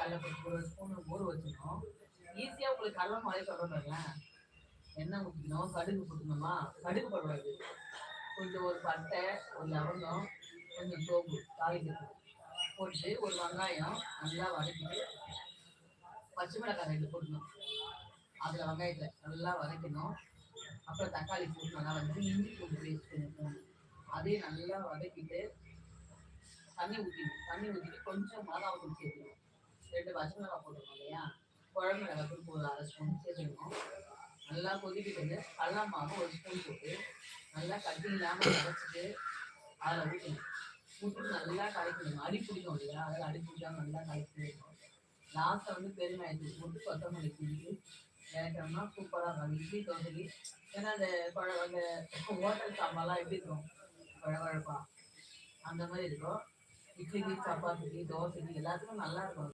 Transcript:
கடல பருப்பு ஒரு ஸ்பூன் ஊற வச்சுக்கணும். ஈஸியா உங்களுக்கு கடல மாவே சொல்றேன் பாருங்களேன். எண்ணெய் ஊற்றிக்கணும், கடுகு போட்டுக்கணுமா, கடுகு போடக்கூடாது. கொஞ்சம் ஒரு பட்டை, ஒரு லவங்கம், கொஞ்சம் சோம்பு தாளிக்கிறதுக்கு போட்டு ஒரு வெங்காயம் நல்லா வதக்கிட்டு பச்சை மிளகாய் 2 போடணும். அதில் வெங்காயத்தை நல்லா வதக்கணும். அப்புறம் தக்காளி போட்டு நல்லா வதக்கி இஞ்சி பூண்டு பேஸ்ட் போடணும். அதையும் நல்லா வதக்கிட்டு தண்ணி ஊற்றிடும். தண்ணி ஊற்றிட்டு கொஞ்சம் மிளகாய் தூள் சேர்த்துக்கணும். 2 பச்சை மிளகாய் போட்டுருக்கோம் இல்லையா, குழம்பு மிளகாய் தூள் ஒரு அரை ஸ்பூன் சேர்த்துக்கணும். நல்லா கொதிக்கிட்டு கடல மாவு ஒரு ஸ்பூன் போட்டு நல்லா கட்டி இல்லாமல் கரைச்சிட்டு அதில் ஊற்றணும். ஊற்றி நல்லா கலக்கணும். அடி பிடிக்கும் இல்லையா, அதில் அடி பிடிக்காம நல்லா கலக்கி வைக்கணும். லாஸ்ட்டில் வந்து பெருங்காயத்தூள் போட்டு கொத்தமல்லி தூவி இறக்கணும்னா சூப்பராக இருக்கும். இட்லி தோசைக்கு ஏன்னா அந்த அந்த ஹோட்டல் சாம்பார்லாம் எப்படி இருக்கும், குழப்பா அந்த மாதிரி இருக்கும். இட்லிக்கு சப்பாத்திக்கு தோசைக்கு எல்லாத்துக்கும் நல்லா இருக்கும்.